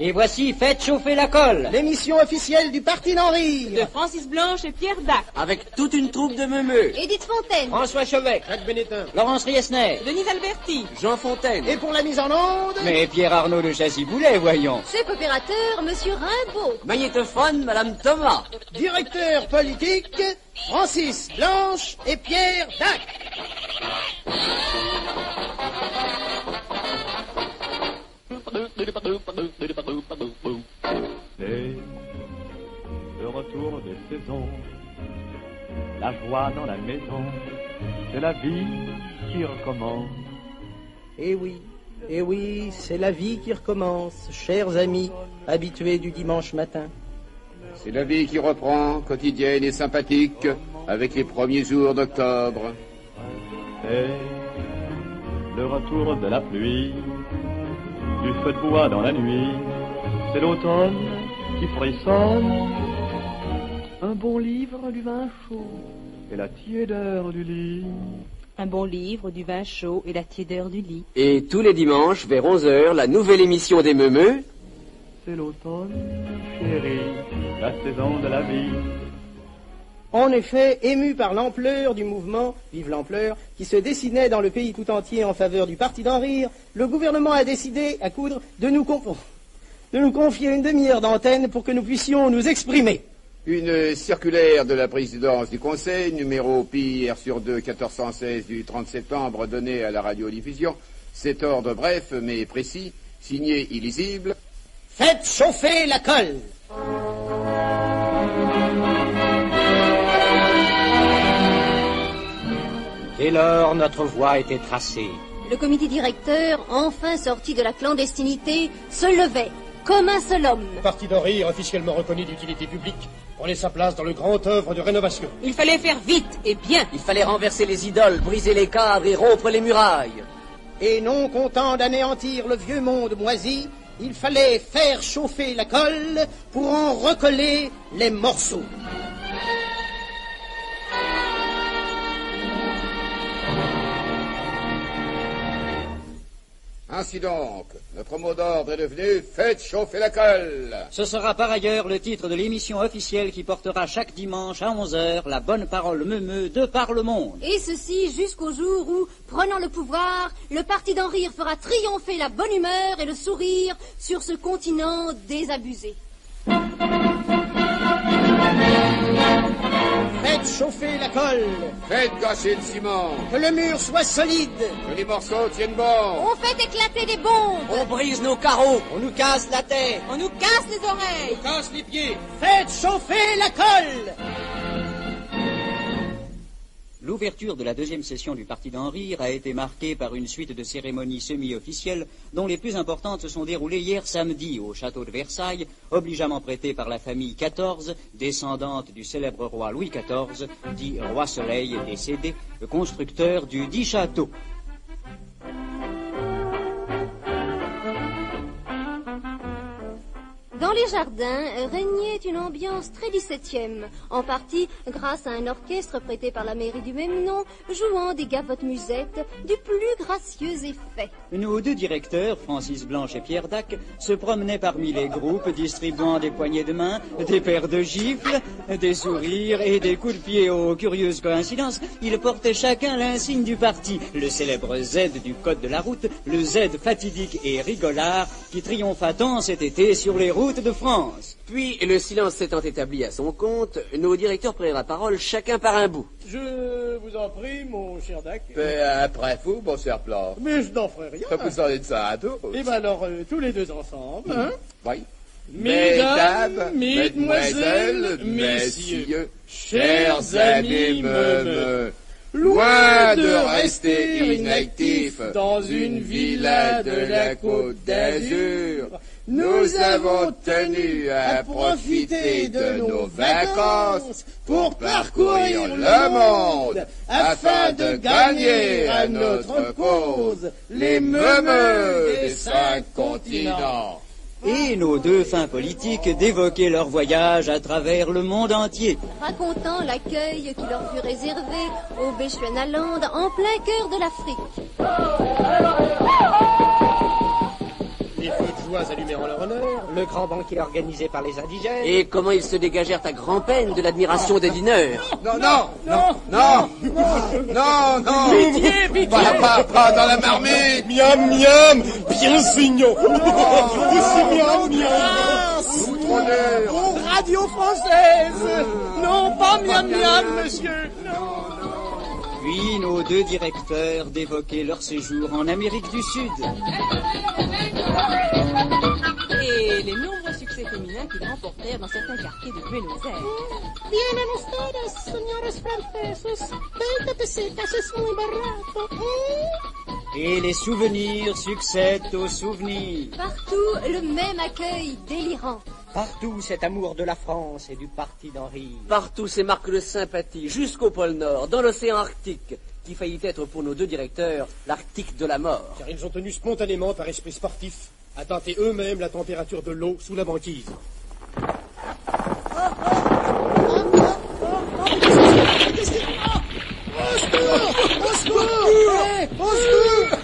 Et voici Faites chauffer la colle, l'émission officielle du Parti d'en rire, de Francis Blanche et Pierre Dac, avec toute une troupe de meumeux. Edith Fontaine, François Chauvet, Jacques Bénétin, Laurence Riesner, Denise Alberti, Jean Fontaine. et pour la mise en onde, mais Pierre Arnaud de Chassis-Boulet, voyons. chef opérateur, Monsieur Rimbaud, Magnétophone, Madame Thomas. directeur politique, Francis Blanche et Pierre Dac. C'est le retour des saisons, la joie dans la maison, c'est la vie qui recommence. Eh oui, c'est la vie qui recommence, chers amis, habitués du dimanche matin. C'est la vie qui reprend, quotidienne et sympathique, avec les premiers jours d'octobre. C'est le retour de la pluie, du feu de bois dans la nuit, c'est l'automne qui frissonne. Un bon livre, du vin chaud et la tiédeur du lit. un bon livre, du vin chaud et la tiédeur du lit. Et tous les dimanches, vers 11h, la nouvelle émission des Meumeux. C'est l'automne, chérie, la saison de la vie. En effet, ému par l'ampleur du mouvement, vive l'ampleur, qui se dessinait dans le pays tout entier en faveur du Parti d'en rire, le gouvernement a décidé, à Coudre, de nous confier une demi-heure d'antenne pour que nous puissions nous exprimer. Une circulaire de la présidence du Conseil, numéro PIR/2 1416 du 30 septembre, donnée à la radiodiffusion. Cet ordre bref mais précis, signé illisible. Faites chauffer la colle. Dès lors, notre voie était tracée. Le comité directeur, enfin sorti de la clandestinité, se levait, comme un seul homme. Le Parti d'en rire, officiellement reconnu d'utilité publique, prenait sa place dans le grand œuvre de rénovation. Il fallait faire vite et bien. Il fallait renverser les idoles, briser les cadres et rompre les murailles. Et non content d'anéantir le vieux monde moisi, il fallait faire chauffer la colle pour en recoller les morceaux. Ainsi donc, notre mot d'ordre est devenu « Faites chauffer la colle ». Ce sera par ailleurs le titre de l'émission officielle qui portera chaque dimanche à 11h la bonne parole meumeux de par le monde. Et ceci jusqu'au jour où, prenant le pouvoir, le Parti d'en rire fera triompher la bonne humeur et le sourire sur ce continent désabusé. Faites chauffer la colle, Faites gâcher le ciment, que le mur soit solide, que les morceaux tiennent bon. On fait éclater des bombes. On brise nos carreaux. on nous casse la tête. On nous casse les oreilles. Casse les pieds. Faites chauffer la colle. L'ouverture de la deuxième session du Parti d'en rire a été marquée par une suite de cérémonies semi-officielles dont les plus importantes se sont déroulées hier samedi au château de Versailles, obligeamment prêté par la famille XIV, descendante du célèbre roi Louis XIV, dit Roi Soleil décédé, le constructeur du dit château. Dans les jardins régnait une ambiance très 17e, en partie grâce à un orchestre prêté par la mairie du même nom, jouant des gavottes musettes du plus gracieux effet. Nos deux directeurs, Francis Blanche et Pierre Dac, se promenaient parmi les groupes, distribuant des poignées de main, des paires de gifles, des sourires et des coups de pied. Aux curieuses coïncidences, ils portaient chacun l'insigne du parti, le célèbre Z du code de la route, le Z fatidique et rigolard qui triompha tant cet été sur les routes de France. Puis, le silence s'étant établi à son compte, nos directeurs prirent la parole chacun par un bout. Je vous en prie, mon cher Dac. Après vous, mon cher Plan. Mais je n'en ferai rien. Ça vous en est de ça à tous. Et bien alors, tous les deux ensemble, hein. Oui. Mesdames, mesdemoiselles, messieurs, chers amis meumeux, loin de rester inactifs dans une villa de la Côte d'Azur, nous avons tenu à profiter de nos vacances pour parcourir le monde afin de gagner à notre cause les meumeux des 5 continents. Et nos deux fins politiques d'évoquer leur voyage à travers le monde entier. Racontant l'accueil qui leur fut réservé au Bechuanaland en plein cœur de l'Afrique. Les feux de bourgeois allumés en leur honneur. Le grand banquet organisé par les indigènes. Et comment ils se dégagèrent à grand-peine de l'admiration des dîneurs. Non. Pitié. Pas dans la marmite. Miam, miam. Bien signaux. Miam, miam. Radio française. Non, pas miam miam, monsieur. Puis nos deux directeurs d'évoquer leur séjour en Amérique du Sud. Et les nombreux succès féminins qu'ils remportèrent dans certains quartiers de Buenos Aires. Vienen ustedes, señores franceses. 20 pesetas es muy barato. Et les souvenirs succèdent aux souvenirs. Partout, le même accueil délirant. Partout cet amour de la France et du parti d'Henri. Partout ces marques de sympathie, jusqu'au pôle Nord, dans l'océan Arctique, qui faillit être pour nos deux directeurs l'Arctique de la mort. Car ils ont tenu spontanément, par esprit sportif, à tenter eux-mêmes la température de l'eau sous la banquise.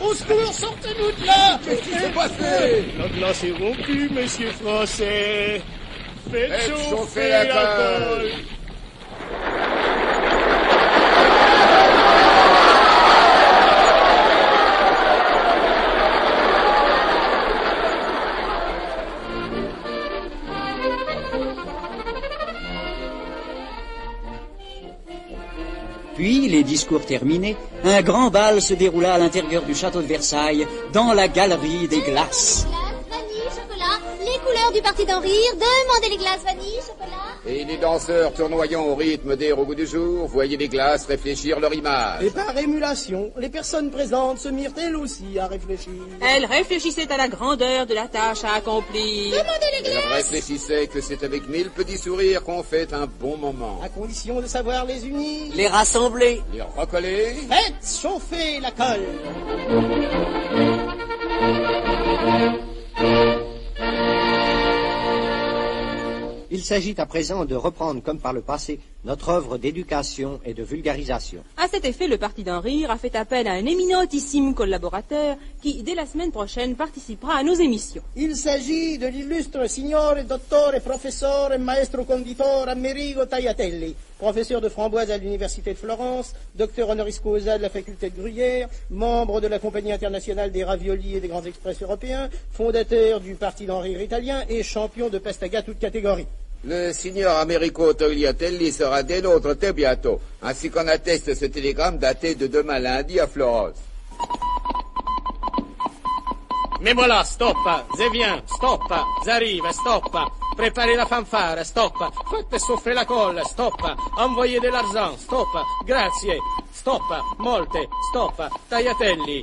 Au secours, sortez-nous de là. Qu'est-ce qui s'est passé? La glace est rompue, messieurs français. Faites chauffer la colle. Puis, les discours terminés, un grand bal se déroula à l'intérieur du château de Versailles, dans la galerie des glaces. Glace, vanille, chocolat, les couleurs du parti d'en rire, demandez les glaces, vanille, chocolat. Et les danseurs tournoyant au rythme d'air au goût du jour voyaient les glaces réfléchir leur image. Et par émulation, les personnes présentes se mirent elles aussi à réfléchir. Elle réfléchissait à la grandeur de la tâche à accomplir. Demandez les glaces. Elles réfléchissaient que c'est avec 1000 petits sourires qu'on fait un bon moment. À condition de savoir les unir. Les rassembler. Les recoller. Faites chauffer la colle. Il s'agit à présent de reprendre comme par le passé notre œuvre d'éducation et de vulgarisation. À cet effet, le Parti d'en rire a fait appel à un éminentissime collaborateur qui, dès la semaine prochaine, participera à nos émissions. Il s'agit de l'illustre signore, dottore, professeur, maestro conditore Amerigo Tagliatelli, professeur de framboise à l'Université de Florence, docteur honoris causa de la faculté de Gruyère, membre de la Compagnie internationale des raviolis et des grands express européens, fondateur du Parti d'en rire italien et champion de pastaga toute catégorie. Le signor Americo Tagliatelli sera des nôtres très bientôt, ainsi qu'on atteste ce télégramme daté de demain lundi à Florence. Mais voilà, stop, je viens, stop, j'arrive, stop, préparez la fanfare, stop, faites souffler la colle, stop, envoyez de l'argent, stop, grazie, stop, molte, stop, Tagliatelli.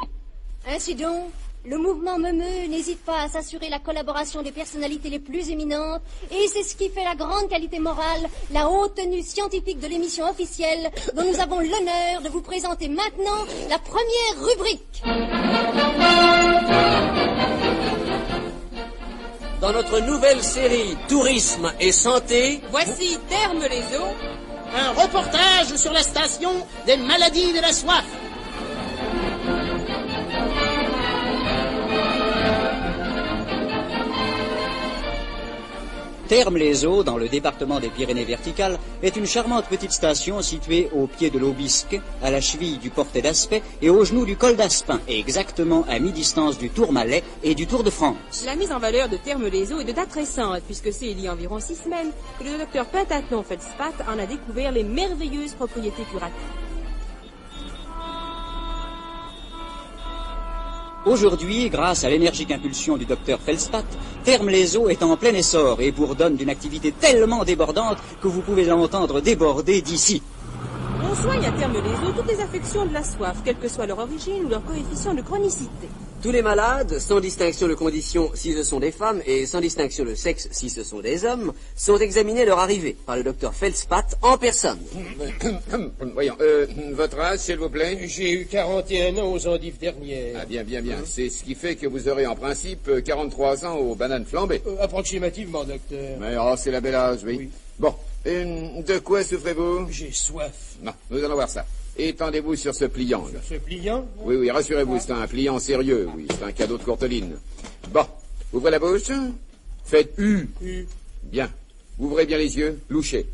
Ainsi donc, le mouvement Meumeux n'hésite pas à s'assurer la collaboration des personnalités les plus éminentes, et c'est ce qui fait la grande qualité morale, la haute tenue scientifique de l'émission officielle, dont nous avons l'honneur de vous présenter maintenant la première rubrique. Dans notre nouvelle série Tourisme et Santé, Voici Terme les eaux. Un reportage sur la station des maladies de la soif. Terme-les-Eaux, dans le département des Pyrénées-Verticales, est une charmante petite station située au pied de l'Aubisque, à la cheville du Portet d'Aspet et au genou du col d'Aspin, et exactement à mi-distance du Tourmalet et du Tour de France. La mise en valeur de Terme les eaux est de date récente, puisque c'est il y a environ 6 semaines que le docteur Pentathlon Felspat en a découvert les merveilleuses propriétés curatives. Aujourd'hui, grâce à l'énergique impulsion du docteur Felspat, Terme-les-Eaux est en plein essor et bourdonne d'une activité tellement débordante que vous pouvez l'entendre déborder d'ici. On soigne à Terme les eaux toutes les affections de la soif, quelle que soit leur origine ou leur coefficient de chronicité. tous les malades, sans distinction de condition si ce sont des femmes et sans distinction de sexe si ce sont des hommes, sont examinés à leur arrivée par le docteur Felspat en personne. Voyons, votre âge, s'il vous plaît? J'ai eu 41 ans aux endives dernières. Ah, bien. C'est ce qui fait que vous aurez en principe 43 ans aux bananes flambées. Approximativement, docteur. Mais c'est la belle âge, oui. Bon, de quoi souffrez-vous? J'ai soif. Non, nous allons voir ça. Étendez-vous sur ce pliant, là. Ce pliant? Oui, rassurez-vous, c'est un pliant sérieux, oui. C'est un cadeau de Courteline. Bon, Ouvrez la bouche. Faites U. Bien. Ouvrez bien les yeux. Louchez.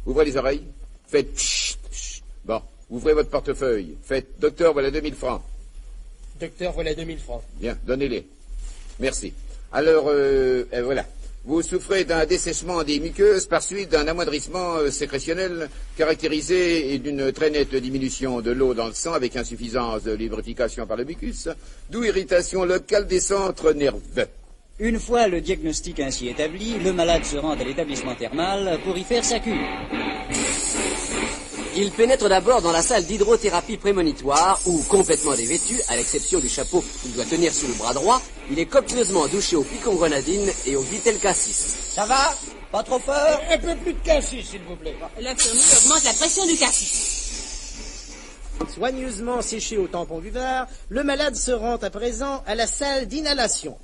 Ouvrez les oreilles. Faites pchit, pchit. Bon. Ouvrez votre portefeuille. Faites docteur, voilà 2000 francs. Docteur, voilà 2000 francs. Bien, donnez-les. Merci. Alors, voilà. Vous souffrez d'un dessèchement des muqueuses par suite d'un amoindrissement sécrétionnel caractérisé d'une très nette diminution de l'eau dans le sang avec insuffisance de lubrification par le mucus, d'où irritation locale des centres nerveux. Une fois le diagnostic ainsi établi, le malade se rend à l'établissement thermal pour y faire sa cure. Il pénètre d'abord dans la salle d'hydrothérapie prémonitoire où, complètement dévêtu, à l'exception du chapeau qu'il doit tenir sous le bras droit, il est copieusement douché au picon grenadine et au vitel cassis. Ça va? Pas trop fort? Un peu plus de cassis, s'il vous plaît. L'infirmier augmente la pression du cassis. Soigneusement séché au tampon du Var, le malade se rend à présent à la salle d'inhalation.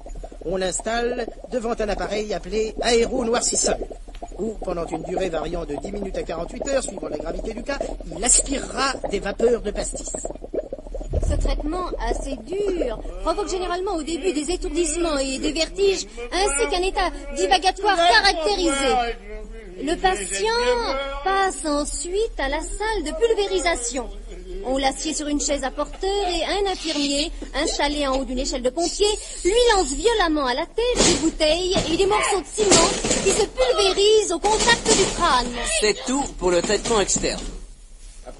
On l'installe devant un appareil appelé aéro-noircisseur, où, pendant une durée variant de 10 minutes à 48 heures, suivant la gravité du cas, il aspirera des vapeurs de pastis. Ce traitement assez dur provoque généralement au début des étourdissements et des vertiges, ainsi qu'un état divagatoire caractérisé. Le patient passe ensuite à la salle de pulvérisation. On l'assied sur une chaise à porteur et un infirmier, installé en haut d'une échelle de pompier, lui lance violemment à la tête des bouteilles et des morceaux de ciment qui se pulvérisent au contact du crâne. C'est tout pour le traitement externe. À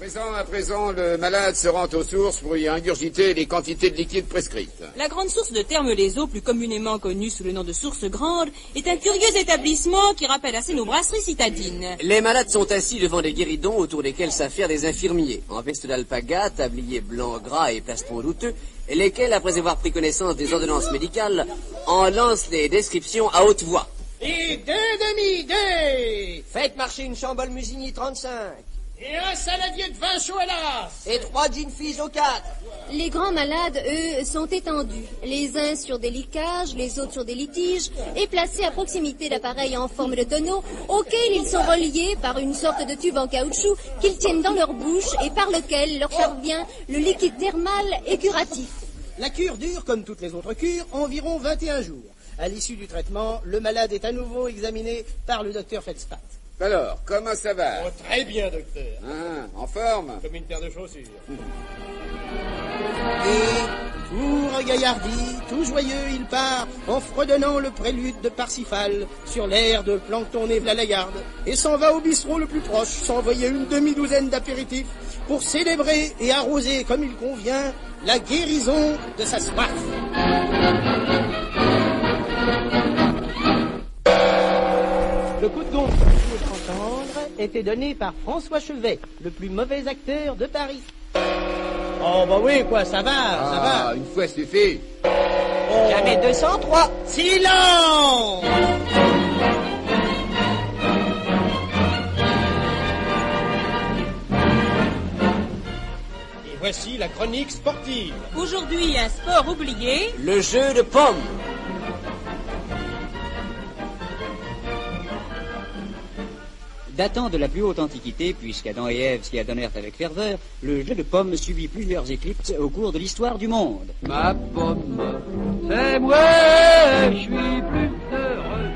présent, le malade se rend aux sources pour y ingurgiter les quantités de liquide prescrites. La grande source de Terme-les-Eaux, plus communément connue sous le nom de source grande, est un curieux établissement qui rappelle assez nos brasseries citadines. Les malades sont assis devant des guéridons autour desquels s'affairent des infirmiers, en veste d'alpaga, tablier blanc gras et plastron douteux, et lesquels, après avoir pris connaissance des ordonnances médicales, en lancent les descriptions à haute voix. Et 2 demi-2! Faites marcher une chambole Musigny 35. Et un saladier de vin chaud hélas. Et 3 gin fizz au 4. Les grands malades, eux, sont étendus, les uns sur des liquages, les autres sur des litiges, et placés à proximité d'appareils en forme de tonneau, auxquels ils sont reliés par une sorte de tube en caoutchouc qu'ils tiennent dans leur bouche et par lequel leur parvient le liquide thermal et curatif. La cure dure, comme toutes les autres cures, environ 21 jours. À l'issue du traitement, le malade est à nouveau examiné par le docteur Feldspat. Alors, comment ça va? Oh, très bien, docteur. En forme? Comme une paire de chaussures. Et, tout regaillardi, tout joyeux, il part, en fredonnant le prélude de Parsifal, sur l'air de Plancton et Vlalagarde, et s'en va au bistrot le plus proche, s'envoyer une demi-douzaine d'apéritifs, pour célébrer et arroser comme il convient la guérison de sa soif. Le coup de gong que vous pouvez entendre était donné par François Chevet, le plus mauvais acteur de Paris. Oh bah oui, quoi, ça va, ça va. Une fois suffit. Oh. Jamais 203. Silence! Et voici la chronique sportive. Aujourd'hui, un sport oublié. Le jeu de pommes. Datant de la plus haute antiquité, puisqu'Adam et Ève s'y adonnèrent avec ferveur, le jeu de pommes subit plusieurs éclipses au cours de l'histoire du monde. Ma pomme, c'est moi, je suis plus heureux.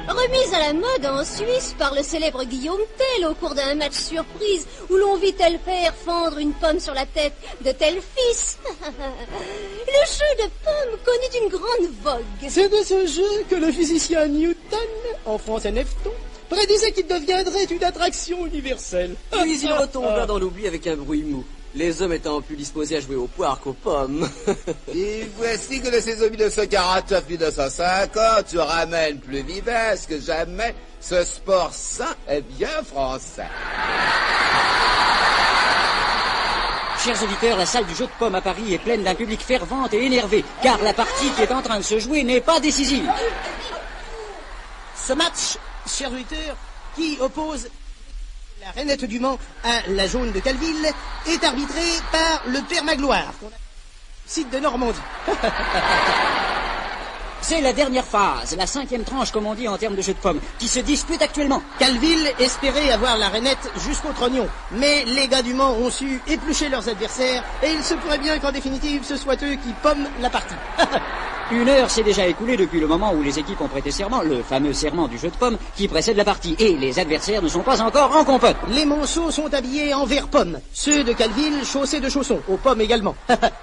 Remise à la mode en Suisse par le célèbre Guillaume Tell au cours d'un match surprise où l'on vit tel père fendre une pomme sur la tête de tel fils. Le jeu de pommes connaît une grande vogue. C'est de ce jeu que le physicien Newton, en français Nefton, prédisait qu'il deviendrait une attraction universelle. Puis il retomba dans l'oubli avec un bruit mou, les hommes étant plus disposés à jouer aux poires qu'aux pommes. Et voici que la saison 1949-1950 se ramène plus vivace que jamais. Ce sport sain est bien français. Chers auditeurs, la salle du jeu de pommes à Paris est pleine d'un public fervent et énervé, car la partie qui est en train de se jouer n'est pas décisive. Ce match, chers auditeurs, qui oppose la Rainette du Mans à la Jaune de Calville, est arbitré par le Père Magloire, site de Normandie. C'est la dernière phase, la 5e tranche, comme on dit en termes de jeu de pommes, qui se dispute actuellement. Calville espérait avoir la rainette jusqu'au trognon, mais les gars du Mans ont su éplucher leurs adversaires, et il se pourrait bien qu'en définitive, ce soit eux qui pomment la partie. 1 heure s'est déjà écoulée depuis le moment où les équipes ont prêté serment, le fameux serment du jeu de pommes, qui précède la partie, et les adversaires ne sont pas encore en compote. Les monceaux sont habillés en vert pomme, ceux de Calville chaussés de chaussons, aux pommes également.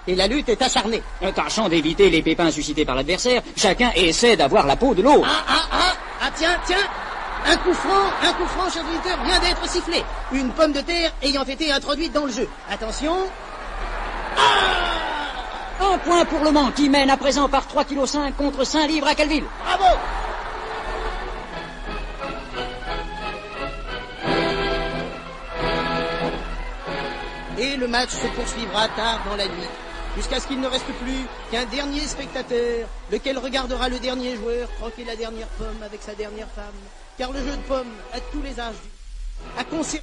Et la lutte est acharnée. Tâchant d'éviter les pépins suscités par l'adversaire, chacun essaie d'avoir la peau de l'autre. Tiens, un coup franc, cher auditeur, vient d'être sifflé. Une pomme de terre ayant été introduite dans le jeu. Attention. Un point pour le Mans, qui mène à présent par 3,5 kg contre 5 livres à Calville. Bravo! Et le match se poursuivra tard dans la nuit, jusqu'à ce qu'il ne reste plus qu'un dernier spectateur, lequel regardera le dernier joueur croquer la dernière pomme avec sa dernière femme. Car le jeu de pommes, à tous les âges, a conservé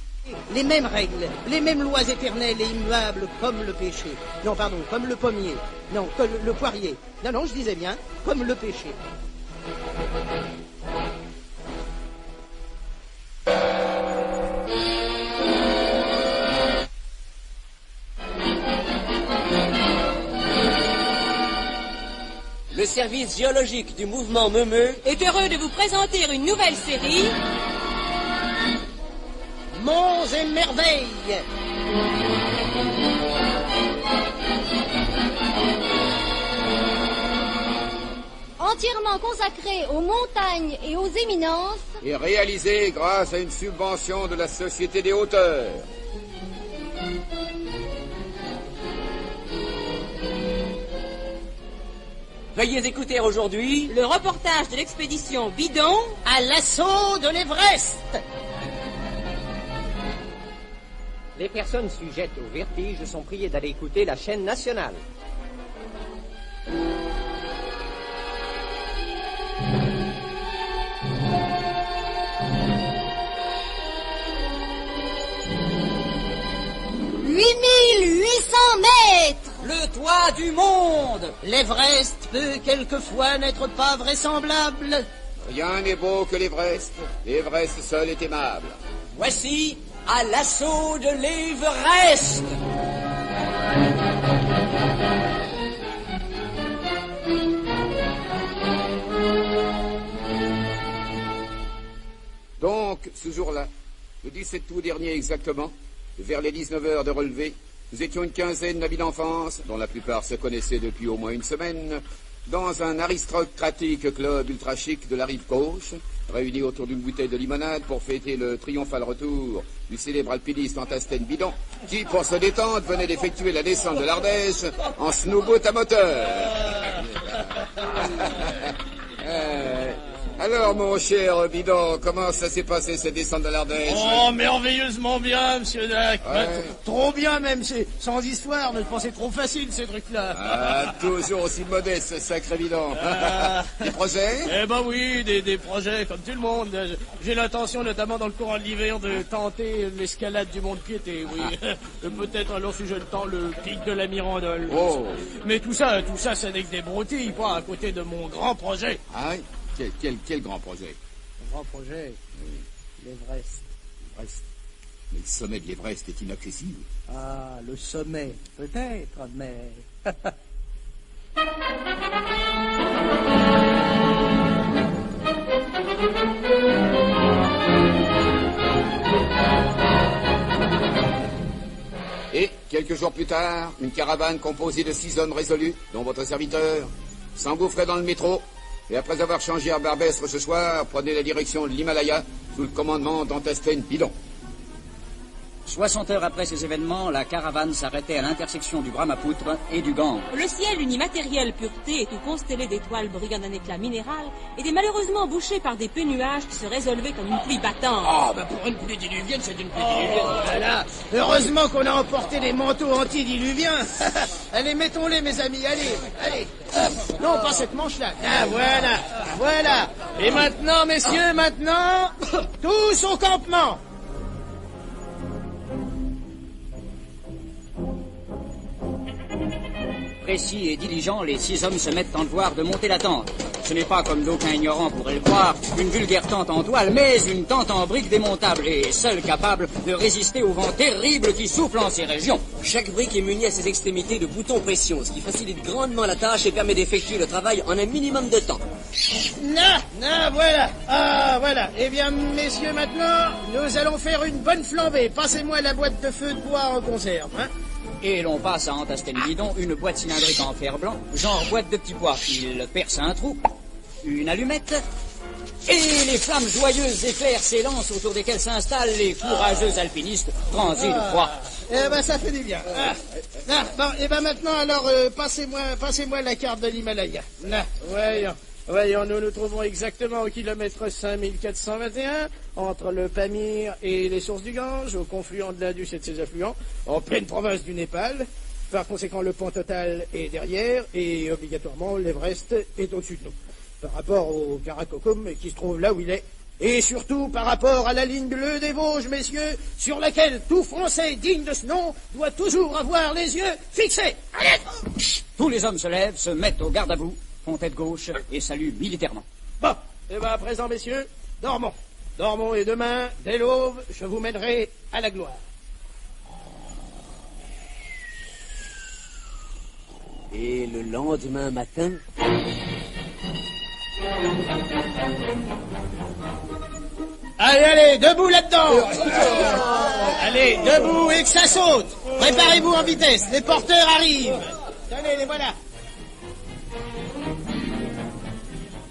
les mêmes règles, les mêmes lois éternelles et immuables comme le péché. Non, pardon, comme le pommier. Non, comme le poirier. Non, je disais bien, comme le péché. Le service géologique du mouvement Meumeux est heureux de vous présenter une nouvelle série. Monts et merveilles. Entièrement consacré aux montagnes et aux éminences. Et réalisé grâce à une subvention de la Société des hauteurs. Veuillez écouter aujourd'hui Le reportage de l'expédition Bidon à l'assaut de l'Everest. Les personnes sujettes au vertige sont priées d'aller écouter la chaîne nationale. Le toit du monde. L'Everest peut quelquefois n'être pas vraisemblable. Rien n'est beau que l'Everest. L'Everest seul est aimable. Voici à l'assaut de l'Everest. Donc, ce jour-là, le 17 août dernier exactement, vers les 19 heures de relevé, nous étions une quinzaine d'amis d'enfance, dont la plupart se connaissaient depuis au moins une semaine, dans un aristocratique club ultra chic de la rive gauche, réunis autour d'une bouteille de limonade pour fêter le triomphal retour du célèbre alpiniste Antastain Bidon, qui, pour se détendre, venait d'effectuer la descente de l'Ardèche en snowboat à moteur. Alors, mon cher Bidon, comment ça s'est passé cette descente de l'Ardèche? Oh, merveilleusement bien, monsieur Dac. Ouais. Trop bien, même, c'est sans histoire, mais je pensais trop facile, ces trucs-là. Ah, toujours aussi modeste, ce sacré Bidon. Des projets? Eh ben oui, des projets, comme tout le monde. J'ai l'intention, notamment dans le courant de l'hiver, de tenter l'escalade du Mont de Piété, oui. Peut-être, alors, si j'ai le temps, le pic de la Mirandole. Oh. Mais tout ça, ça n'est que des broutilles, pas à côté de mon grand projet. Ah oui? Quel grand projet? Grand projet? Oui. L'Everest. L'Everest. Mais le sommet de l'Everest est inaccessible. Ah, le sommet, peut-être, mais... Et, quelques jours plus tard, une caravane composée de 6 hommes résolus, dont votre serviteur, s'engouffrait dans le métro, et après avoir changé à Barbestre ce soir, prenait la direction de l'Himalaya, sous le commandement d'Antastain Bidon. 60 heures après ces événements, la caravane s'arrêtait à l'intersection du Brahmapoutre et du Gange. Le ciel, une immatérielle pureté et tout constellé d'étoiles brillant d'un éclat minéral, était malheureusement bouché par d'épais nuages qui se résolvaient comme une pluie battante. Ah, ben pour une pluie diluvienne, c'est une pluie diluvienne. Voilà. Heureusement qu'on a emporté les manteaux antidiluviens. Allez, mettons-les, mes amis, allez. Non, pas cette manche-là. Ah, voilà. Et maintenant, messieurs, tous au campement. précis et diligents, les 6 hommes se mettent en devoir de monter la tente. Ce n'est pas, comme d'aucuns ignorants pourraient le croire, une vulgaire tente en toile, mais une tente en briques démontable et seule capable de résister au vent terrible qui souffle en ces régions. Chaque brique est munie à ses extrémités de boutons pression, ce qui facilite grandement la tâche et permet d'effectuer le travail en un minimum de temps. Voilà. Ah, voilà. Eh bien, messieurs, maintenant, nous allons faire une bonne flambée. Passez-moi la boîte de feu de bois en conserve, hein. Et l'on passe à Antastel Guidon une boîte cylindrique en fer blanc, genre boîte de petits pois. Il perce un trou, une allumette, et les flammes joyeuses éclairent s'élancent autour desquelles s'installent les courageux alpinistes transis de froid. Eh ben, ça fait du bien. Bon, eh ben maintenant, alors, passez-moi la carte de l'Himalaya. Là, voyons, nous nous trouvons exactement au kilomètre 5421, entre le Pamir et les sources du Gange, au confluent de l'Indus et de ses affluents, en pleine province du Népal. Par conséquent, le point total est derrière, et obligatoirement, l'Everest est au-dessus de nous. Par rapport au Karakorum, qui se trouve là où il est, et surtout par rapport à la ligne bleue des Vosges, messieurs, sur laquelle tout Français digne de ce nom doit toujours avoir les yeux fixés. Allez! Tous les hommes se lèvent, se mettent au garde à vous, font tête gauche et saluent militairement. Bon, et bien à présent, messieurs, dormons. Dormons et demain, dès l'aube, je vous mènerai à la gloire. Et le lendemain matin... Allez, debout là-dedans. Allez, debout et que ça saute. Préparez-vous en vitesse, les porteurs arrivent. Tenez, les voilà.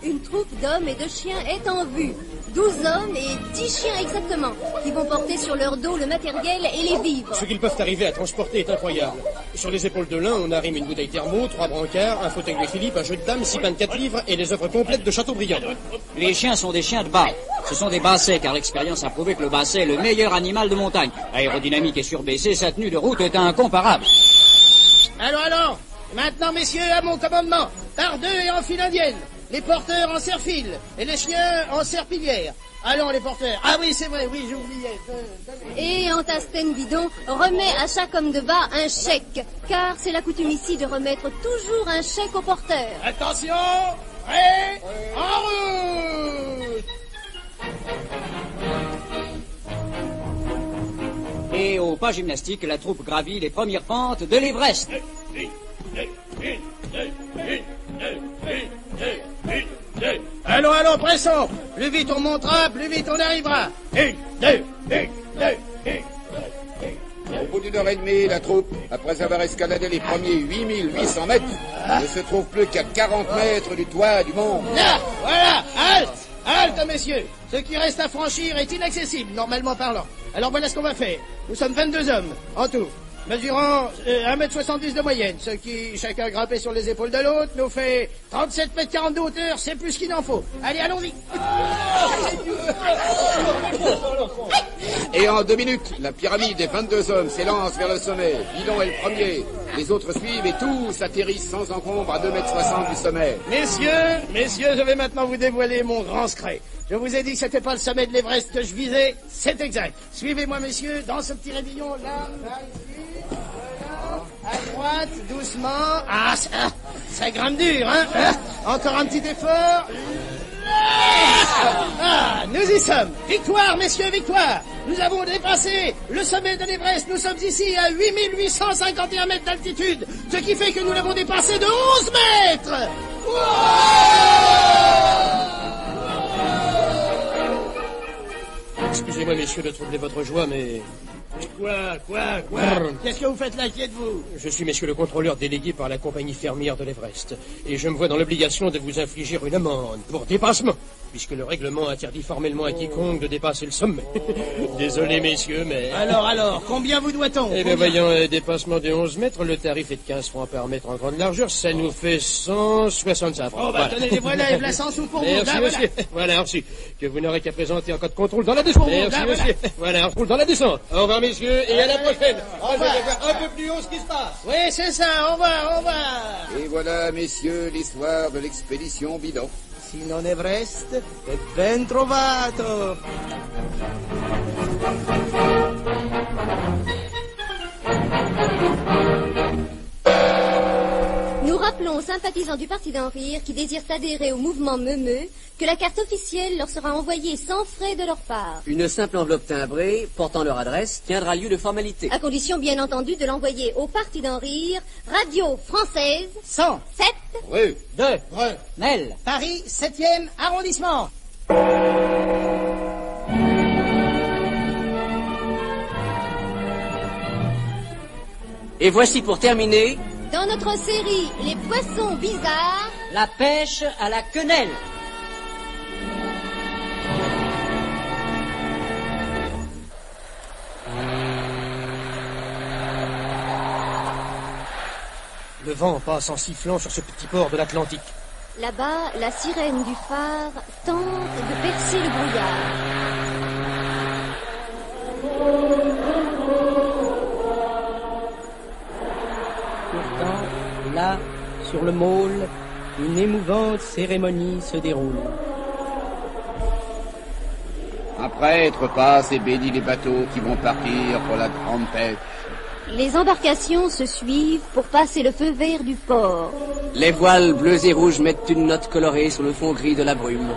Une troupe d'hommes et de chiens est en vue. 12 hommes et 10 chiens exactement, qui vont porter sur leur dos le matériel et les vivres. Ce qu'ils peuvent arriver à transporter est incroyable. Sur les épaules de l'un, on arrime une bouteille thermo, 3 brancards, un fauteuil de Philippe, un jeu de dames, 6 pains de 4 livres et les œuvres complètes de Chateaubriand. Les chiens sont des chiens de bas. Ce sont des bassets, car l'expérience a prouvé que le basset est le meilleur animal de montagne. Aérodynamique et surbaissé, sa tenue de route est incomparable. Alors, maintenant, messieurs, à mon commandement, par deux et en file indienne. Les porteurs en serre-file et les chiens en serpillière. Allons, les porteurs. Ah oui, c'est vrai, oui, j'oubliais. Et Antastel Guidon remet à chaque homme de bas un chèque, car c'est la coutume ici de remettre toujours un chèque au porteur. Attention, prêt, en route. Et au pas gymnastique, la troupe gravit les premières pentes de l'Everest. Allons, pressons. Plus vite on montera, plus vite on arrivera. Au bout d'une heure et demie, la troupe, après avoir escaladé les premiers 8800 mètres, ne se trouve plus qu'à 40 mètres du toit du monde. Là, voilà, halte, messieurs. Ce qui reste à franchir est inaccessible, normalement parlant. Alors voilà ce qu'on va faire. Nous sommes 22 hommes, en tout, mesurant 1m70 de moyenne, ce qui, chacun grimpé sur les épaules de l'autre, nous fait 37 mètres 40 de hauteur, c'est plus qu'il en faut. Allez, allons-y. Et en 2 minutes, la pyramide des 22 hommes s'élance vers le sommet. Guidon est le premier. Les autres suivent et tous atterrissent sans encombre à 2,60 m du sommet. Messieurs, je vais maintenant vous dévoiler mon grand secret. Je vous ai dit que c'était pas le sommet de l'Everest que je visais, c'est exact. Suivez-moi, messieurs, dans ce petit raidillon, là, ici, voilà, à droite, doucement. Ah, ça grimpe dur, hein, encore un petit effort. Ah, nous y sommes. Victoire, messieurs, victoire. Nous avons dépassé le sommet de l'Everest. Nous sommes ici à 8851 mètres d'altitude, ce qui fait que nous l'avons dépassé de 11 mètres. Excusez-moi, messieurs, de troubler votre joie, mais... Quoi Qu'est-ce que vous faites là, qui êtes-vous? Je suis, messieurs, le contrôleur délégué par la compagnie fermière de l'Everest. Et je me vois dans l'obligation de vous infliger une amende pour dépassement, puisque le règlement interdit formellement à quiconque de dépasser le sommet. Désolé, messieurs, mais... Alors, combien vous doit-on? Eh bien, voyons, un dépassement de 11 mètres, le tarif est de 15 francs par mètre en grande largeur, ça nous fait 165 francs. Oh, bah, tenez, les voilà, et voilà 100 sous pour vous. Merci, là, monsieur. Voilà, reçu. Que vous n'aurez qu'à présenter en cas de contrôle dans la descente. Merci, monsieur. Voilà, contrôle dans la descente. Au revoir, messieurs, et à la prochaine. Je vais voir un peu plus haut ce qui se passe. Oui, c'est ça, au revoir. Et voilà, messieurs, l'histoire de l'expédition Bidon. Si non Everest, è ben trovato. aux sympathisants du Parti d'en rire qui désirent adhérer au mouvement Meumeux que la carte officielle leur sera envoyée sans frais de leur part. Une simple enveloppe timbrée, portant leur adresse, tiendra lieu de formalité. À condition, bien entendu, de l'envoyer au Parti d'en rire, Radio Française, 107 Rue 2 Nel. Paris, 7e arrondissement. Et voici pour terminer... Dans notre série Les poissons bizarres, La pêche à la quenelle. Le vent passe en sifflant sur ce petit port de l'Atlantique. là-bas, la sirène du phare tente de percer le brouillard. Pourtant, là, sur le môle, une émouvante cérémonie se déroule. Un prêtre passe et bénit les bateaux qui vont partir pour la grande pêche. Les embarcations se suivent pour passer le feu vert du port. Les voiles bleus et rouges mettent une note colorée sur le fond gris de la brume.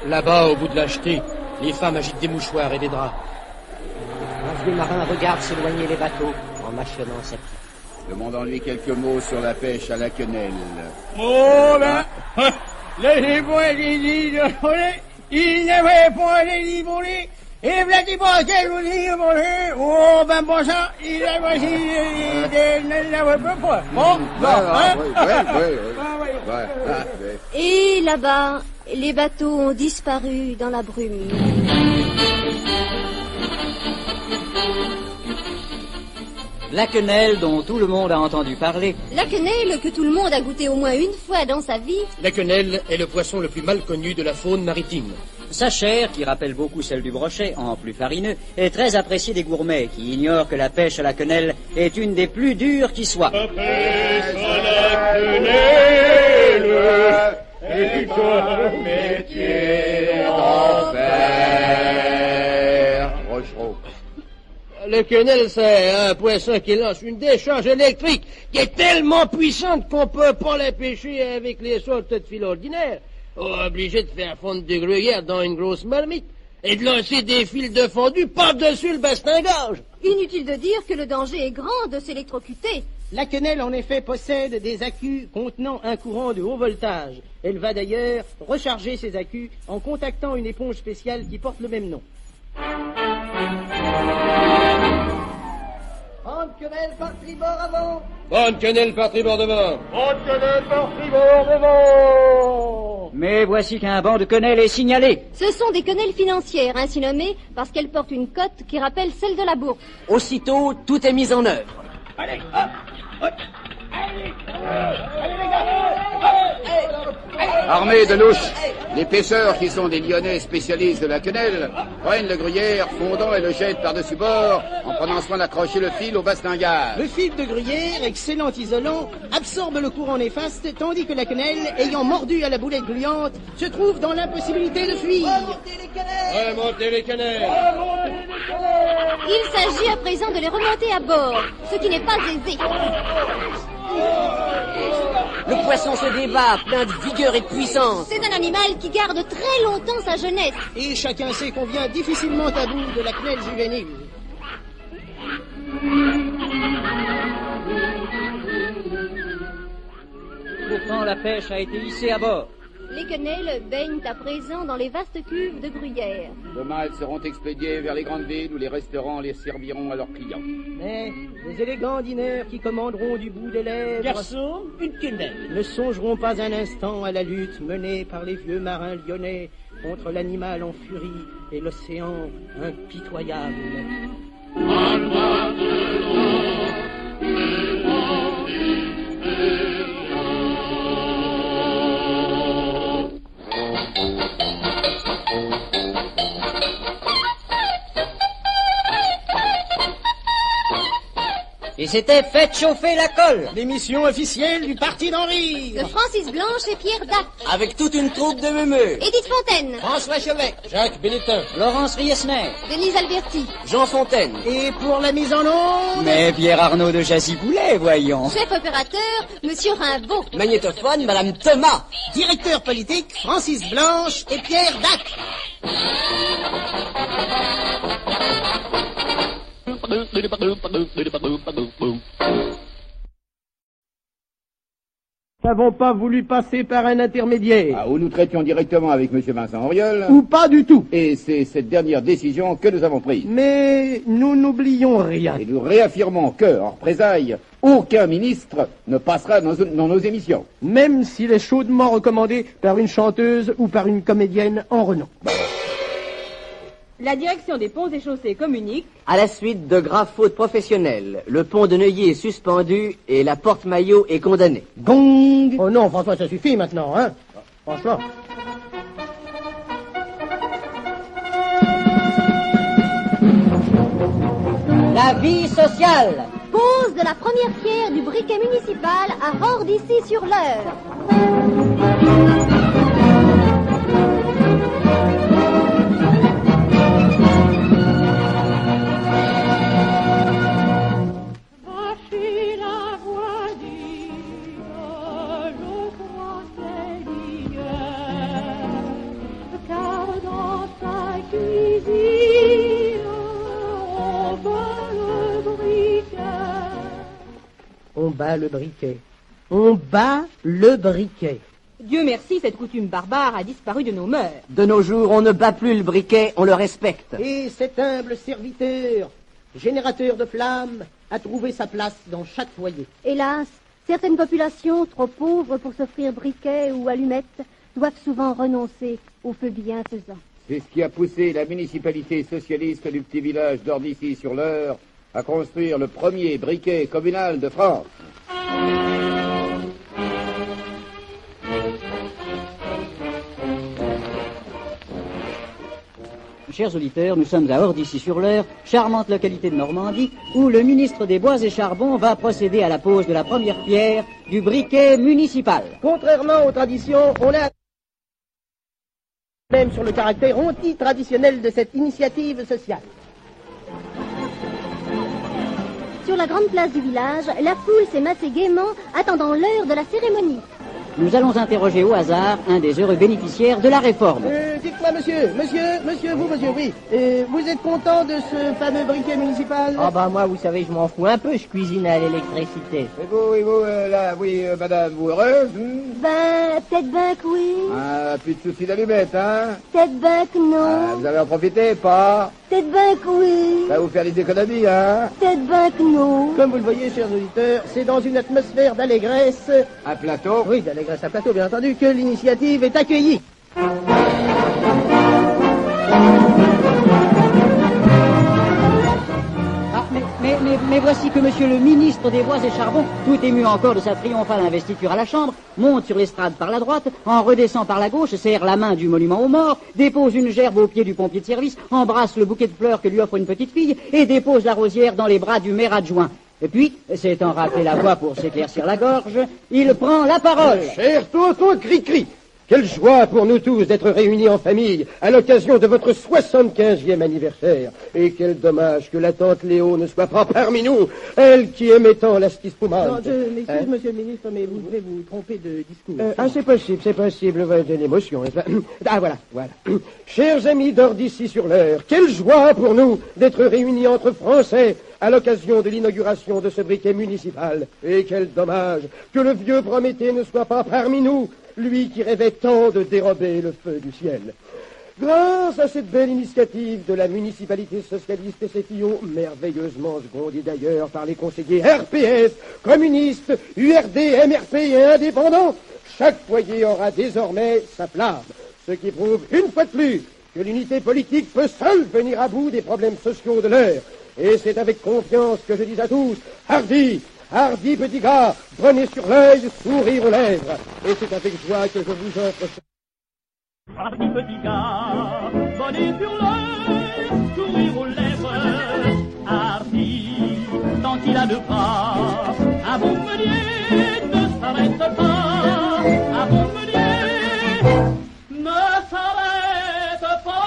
Là-bas, au bout de la jetée, les femmes agitent des mouchoirs et des draps. Un vieux marin regarde s'éloigner les bateaux en mâchonnant sa pipe. Demandons-lui quelques mots sur la pêche à la quenelle. Oh ben, laissez-moi les îles volées, il n'avait pas les îles volées, et voilà pas qu'elle vous dit volées, oh ben bon sang, il avait ne l'avait pas. Bon, Et là-bas, les bateaux ont disparu dans la brume. La quenelle dont tout le monde a entendu parler. La quenelle que tout le monde a goûté au moins une fois dans sa vie. La quenelle est le poisson le plus mal connu de la faune maritime. Sa chair, qui rappelle beaucoup celle du brochet, en plus farineux, est très appréciée des gourmets qui ignorent que la pêche à la quenelle est une des plus dures qui soit. La pêche à la quenelle est un métier d'enfer. Rochereau. Le quenelle, c'est un poisson qui lance une décharge électrique qui est tellement puissante qu'on peut pas la pêcher avec les sortes de fil ordinaires. Obligé de faire fondre du gruyère dans une grosse marmite et de lancer des fils de fondu par-dessus le bastingage. Inutile de dire que le danger est grand de s'électrocuter. La quenelle, en effet, possède des accus contenant un courant de haut voltage. Elle va d'ailleurs recharger ses accus en contactant une éponge spéciale qui porte le même nom. Bonne quenelle par tribord avant. Bonne quenelle par tribord devant. Bonne quenelle par tribord devant. Mais voici qu'un banc de quenelles est signalé. Ce sont des quenelles financières, ainsi nommées, parce qu'elles portent une cote qui rappelle celle de la bourse. Aussitôt, tout est mis en œuvre. Allez, hop, hop. Armés de louches, les pêcheurs qui sont des Lyonnais spécialistes de la quenelle prennent le gruyère fondant et le jettent par-dessus bord en prenant soin d'accrocher le fil au bastingage. Le fil de gruyère, excellent isolant, absorbe le courant néfaste, tandis que la quenelle, ayant mordu à la boulette gluante, se trouve dans l'impossibilité de fuir. Remontez les quenelles. Il s'agit à présent de les remonter à bord, ce qui n'est pas aisé. Le poisson se débat, plein de vigueur et de puissance. C'est un animal qui garde très longtemps sa jeunesse. Et chacun sait qu'on vient difficilement à bout de la quenelle juvénile. Pourtant, la pêche a été hissée à bord. Les quenelles baignent à présent dans les vastes cuves de gruyère. Demain, elles seront expédiées vers les grandes villes où les restaurants les serviront à leurs clients. Mais les élégants dîneurs qui commanderont du bout des lèvres... Garçon, une quenelle. Ne songeront pas un instant à la lutte menée par les vieux marins lyonnais contre l'animal en furie et l'océan impitoyable. Et c'était Faites chauffer la colle. L'émission officielle du Parti d'en rire. De Francis Blanche et Pierre Dac. Avec toute une troupe de meumeux. Édith Fontaine. François Chevet. Jacques Benetton. Laurence Riesner. Denise Alberti. Jean Fontaine. Et pour la mise en onde... Mais Pierre Arnaud de Jassy-Boulet, voyons. Chef opérateur, Monsieur Rimbaud. Magnétophone, Madame Thomas. Directeur politique, Francis Blanche et Pierre Dac. Nous n'avons pas voulu passer par un intermédiaire. Ah, où nous traitions directement avec M. Vincent Auriol. Ou pas du tout. Et c'est cette dernière décision que nous avons prise. Mais nous n'oublions rien. Et nous réaffirmons que, en représailles, aucun ministre ne passera dans nos émissions. Même s'il est chaudement recommandé par une chanteuse ou par une comédienne en renom. La direction des ponts et chaussées communique. À la suite de graves fautes professionnelles, le pont de Neuilly est suspendu et la porte-maillot est condamnée. Gong. Oh non, François, ça suffit maintenant, hein. Franchement. La vie sociale. Pose de la première pierre du briquet municipal à Hors-d'Issy-sur-l'Eure. On bat le briquet. On bat le briquet. Dieu merci, cette coutume barbare a disparu de nos mœurs. De nos jours, on ne bat plus le briquet, on le respecte. Et cet humble serviteur, générateur de flammes, a trouvé sa place dans chaque foyer. Hélas, certaines populations, trop pauvres pour s'offrir briquets ou allumettes, doivent souvent renoncer au feu bienfaisant. C'est ce qui a poussé la municipalité socialiste du petit village d'Hors-d'Issy-sur-l'Eure à construire le premier briquet communal de France. Chers auditeurs, nous sommes à Hors-d'Issy-sur-l'Eure, charmante localité de Normandie, où le ministre des Bois et Charbons va procéder à la pose de la première pierre du briquet municipal. Contrairement aux traditions, on a même sur le caractère anti-traditionnel de cette initiative sociale. Sur la grande place du village, la foule s'est massée gaiement, attendant l'heure de la cérémonie. Nous allons interroger au hasard un des heureux bénéficiaires de la réforme. Dites-moi, monsieur, oui. Vous êtes content de ce fameux briquet municipal? Ah bah moi, vous savez, je m'en fous un peu, je cuisine à l'électricité. Et vous, madame, vous heureuse? Ben, peut-être ben que oui. Ah, plus de soucis d'allumettes, hein? Peut-être ben que non. Ah, vous allez en profiter, pas? Peut-être ben que oui. Ça va vous faire des économies, hein? Peut-être ben que non. Comme vous le voyez, chers auditeurs, c'est dans une atmosphère d'allégresse... À plateau? Oui, d'allégresse à plateau, bien entendu, que l'initiative est accueillie. Mais voici que monsieur le ministre des Bois et Charbons, tout ému encore de sa triomphale investiture à la Chambre, monte sur l'estrade par la droite, en redescend par la gauche, serre la main du monument aux morts, dépose une gerbe au pied du pompier de service, embrasse le bouquet de fleurs que lui offre une petite fille et dépose la rosière dans les bras du maire adjoint. Et puis, s'étant rappelé la voix pour s'éclaircir la gorge, il prend la parole. Cher tonton Cri-Cri, quelle joie pour nous tous d'être réunis en famille à l'occasion de votre 75e anniversaire. Et quel dommage que la tante Léo ne soit pas parmi nous, elle qui aimait tant la stispoumante. Non, je m'excuse, monsieur le ministre, mais vous devez vous tromper de discours. C'est possible, de l'émotion. Ah, voilà. Chers amis d'Hors-d'Issy-sur-l'Eure, quelle joie pour nous d'être réunis entre Français à l'occasion de l'inauguration de ce briquet municipal. Et quel dommage que le vieux Prométhée ne soit pas parmi nous, lui qui rêvait tant de dérober le feu du ciel. Grâce à cette belle initiative de la municipalité socialiste et ses filles, merveilleusement secondée d'ailleurs par les conseillers RPS, communistes, URD, MRP et indépendants, chaque foyer aura désormais sa flamme. Ce qui prouve une fois de plus que l'unité politique peut seule venir à bout des problèmes sociaux de l'heure. Et c'est avec confiance que je dis à tous, hardi petit gars, prenez sur l'œil, sourire aux lèvres. Et c'est avec joie que je vous offre... Hardi petit gars, prenez sur l'œil, sourire aux lèvres. Hardi, tant qu'il a de bras. Un bon meunier ne s'arrête pas. Un bon meunier ne s'arrête pas.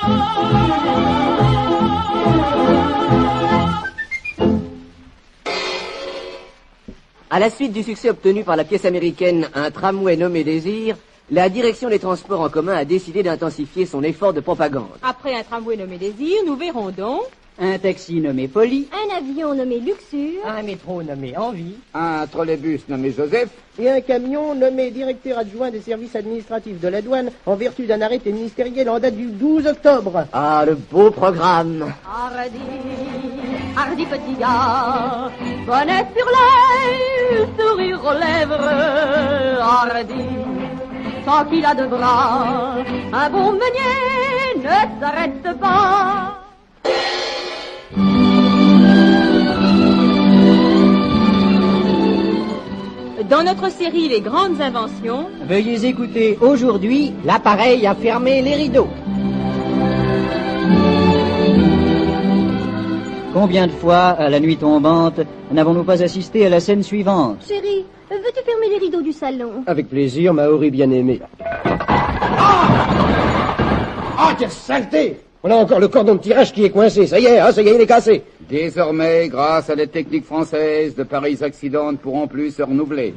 À la suite du succès obtenu par la pièce américaine Un tramway nommé Désir, la direction des transports en commun a décidé d'intensifier son effort de propagande. Après un tramway nommé Désir, nous verrons donc un taxi nommé Polly, un avion nommé Luxure, un métro nommé Envie, un trolleybus nommé Joseph, et un camion nommé directeur adjoint des services administratifs de la douane en vertu d'un arrêté ministériel en date du 12 octobre. Ah, le beau programme. Hardy, hardy petit gars, bonnet sur l'œil, sourire aux lèvres, hardy, tant qu'il a de bras, un bon meunier ne s'arrête pas. Dans notre série Les Grandes Inventions, veuillez écouter aujourd'hui l'appareil à fermer les rideaux. Combien de fois, à la nuit tombante, n'avons-nous pas assisté à la scène suivante? Chérie, veux-tu fermer les rideaux du salon? Avec plaisir, Maori bien-aimé. Ah, quelle saleté! On a encore le cordon de tirage qui est coincé. Ça y est, il est cassé. Désormais, grâce à la technique française, de pareils accidents ne pourront plus se renouveler.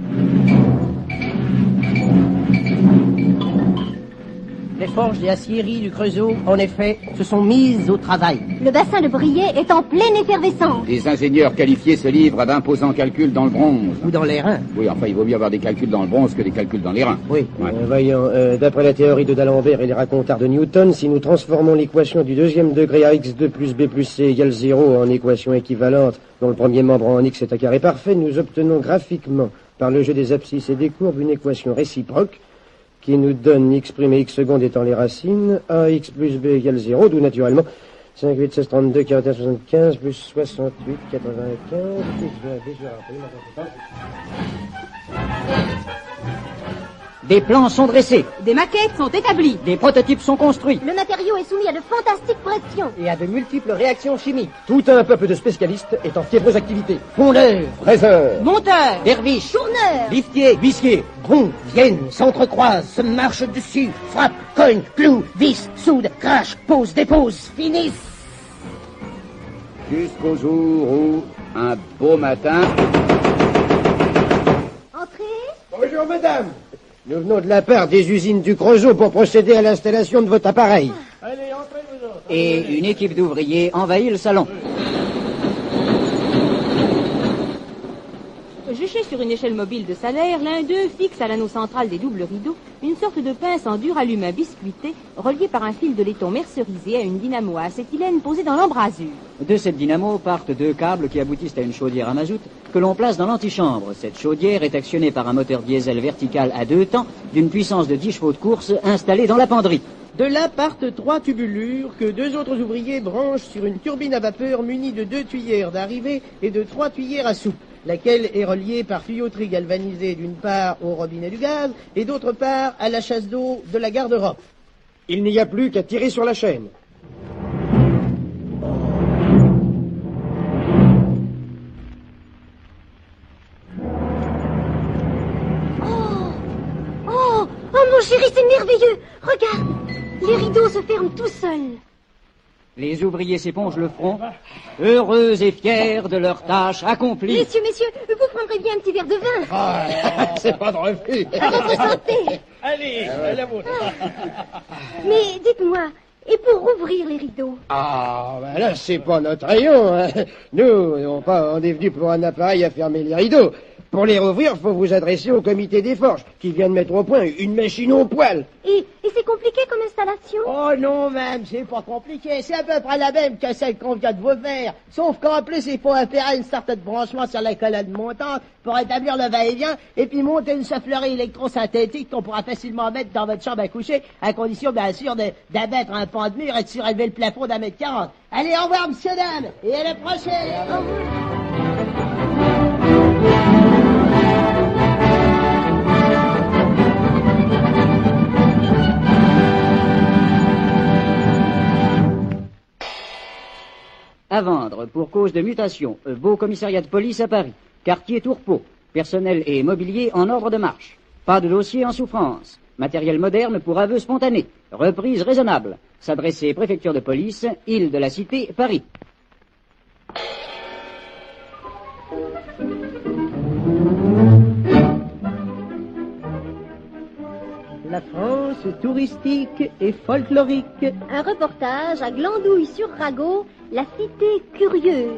Les forges et aciéries du Creusot, en effet, se sont mises au travail. Le bassin de Briey est en pleine effervescence. Des ingénieurs qualifiés se livrent à d'imposants calculs dans le bronze. Ou dans les reins. Oui, enfin, il vaut mieux avoir des calculs dans le bronze que des calculs dans les reins. Oui. Ouais. Voyons, d'après la théorie de D'Alembert et les racontars de Newton, si nous transformons l'équation du deuxième degré à x2 plus b plus c égale 0 en équation équivalente, dont le premier membre en x est un carré parfait, nous obtenons graphiquement, par le jeu des abscisses et des courbes, une équation réciproque qui nous donne x' et x secondes étant les racines, ax plus b égale 0, d'où naturellement 5, 8, 16, 32, 41, 75, plus 68, 95, Des plans sont dressés. Des maquettes sont établies. Des prototypes sont construits. Le matériau est soumis à de fantastiques pressions. Et à de multiples réactions chimiques. Tout un peuple de spécialistes est en fiévreuse activité. Fondeurs, Fraiseurs, Monteurs, derviches, Tourneurs, liftiers, huissiers, vont, viennent, s'entrecroisent, se marchent dessus, frappent, cognent, clouent, vissent, soudent, crachent, posent, déposent, finissent. Jusqu'au jour où, un beau matin... Entrez. Bonjour, madame. Nous venons de la part des usines du Creusot pour procéder à l'installation de votre appareil. Allez, entrez vous autres. Et une équipe d'ouvriers envahit le salon. Juché sur une échelle mobile de salaire, l'un d'eux fixe à l'anneau central des doubles rideaux une sorte de pince en duralumin biscuité reliée par un fil de laiton mercerisé à une dynamo à acétylène posée dans l'embrasure. De cette dynamo partent deux câbles qui aboutissent à une chaudière à mazout que l'on place dans l'antichambre. Cette chaudière est actionnée par un moteur diesel vertical à 2 temps d'une puissance de 10 chevaux de course installé dans la penderie. De là partent 3 tubulures que 2 autres ouvriers branchent sur une turbine à vapeur munie de 2 tuyères d'arrivée et de 3 tuyères à soupe, laquelle est reliée par tuyauterie galvanisée d'une part au robinet du gaz et d'autre part à la chasse d'eau de la garde-robe. Il n'y a plus qu'à tirer sur la chaîne. Oh, mon chéri, c'est merveilleux. Regarde, les rideaux se ferment tout seuls. Les ouvriers s'épongent le front, heureux et fiers de leur tâche accomplie. Messieurs, vous prendrez bien un petit verre de vin. Ah, c'est pas de refus. À votre santé. Allez, à la vôtre. Mais dites-moi, et pour rouvrir les rideaux? Ah, ben là, c'est pas notre rayon. Hein. Nous, on est venus pour un appareil à fermer les rideaux. Pour les rouvrir, faut vous adresser au comité des forges, qui vient de mettre au point une machine au poil. Et c'est compliqué comme installation? Oh non, même, c'est pas compliqué. C'est à peu près la même que celle qu'on vient de vous faire. Sauf qu'en plus, il faut opérer une sorte de branchement sur la colonne montante pour établir le va-et-vient et puis monter une soufflerie électrosynthétique qu'on pourra facilement mettre dans votre chambre à coucher, à condition, bien sûr, d'abattre un pan de mur et de surélever le plafond d'1,40 m. Allez, au revoir, monsieur, dame, et à la prochaine. Au revoir. à vendre pour cause de mutation. Beau commissariat de police à Paris. Quartier Tourpeau. Personnel et mobilier en ordre de marche. Pas de dossier en souffrance. Matériel moderne pour aveu spontané. Reprise raisonnable. S'adresser préfecture de police, île de la Cité, Paris. La France touristique et folklorique. Un reportage à Glandouille-sur-Rago, la cité curieuse.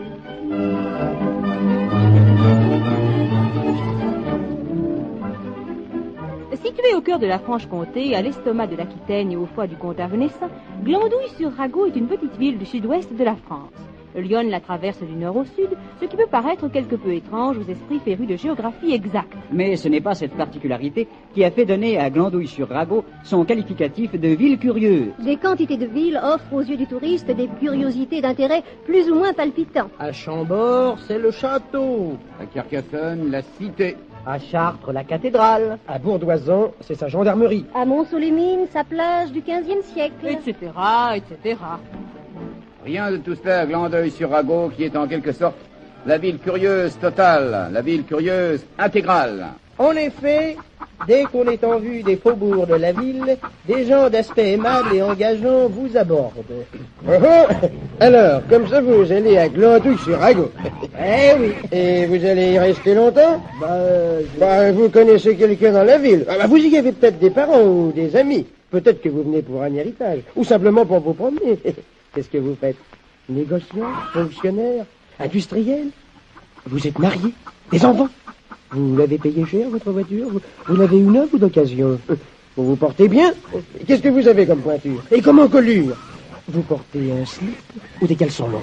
Située au cœur de la Franche-Comté, à l'estomac de l'Aquitaine et au foie du comte Arvenessin, Glandouille-sur-Rago est une petite ville du sud-ouest de la France. L'Yonne la traverse du nord au sud, ce qui peut paraître quelque peu étrange aux esprits férus de géographie exacte. Mais ce n'est pas cette particularité qui a fait donner à Glandouille-sur-Rago son qualificatif de ville curieuse. Des quantités de villes offrent aux yeux du touriste des curiosités d'intérêt plus ou moins palpitants. À Chambord, c'est le château. À Carcassonne, la cité. À Chartres, la cathédrale. À Bourdoisan, c'est sa gendarmerie. À Mont-Solémine, sa plage du XVe siècle. Etc., etc. Rien de tout cela à Glandouille-sur-Rago, qui est en quelque sorte la ville curieuse totale, la ville curieuse intégrale. En effet, dès qu'on est en vue des faubourgs de la ville, des gens d'aspect aimable et engageant vous abordent. Alors, comme ça, vous allez à Glandouille-sur-Rago. Eh oui. Et vous allez y rester longtemps? Vous connaissez quelqu'un dans la ville. Vous y avez peut-être des parents ou des amis. Peut-être que vous venez pour un héritage, ou simplement pour vous promener. Qu'est-ce que vous faites? Négociant, fonctionnaire, industriel? Vous êtes marié? Des enfants? Vous l'avez payé cher, votre voiture? Vous l'avez eu neuve ou d'occasion? Vous vous portez bien? Qu'est-ce que vous avez comme pointure? Et comme encolure? Vous portez un slip ou des caleçons longs?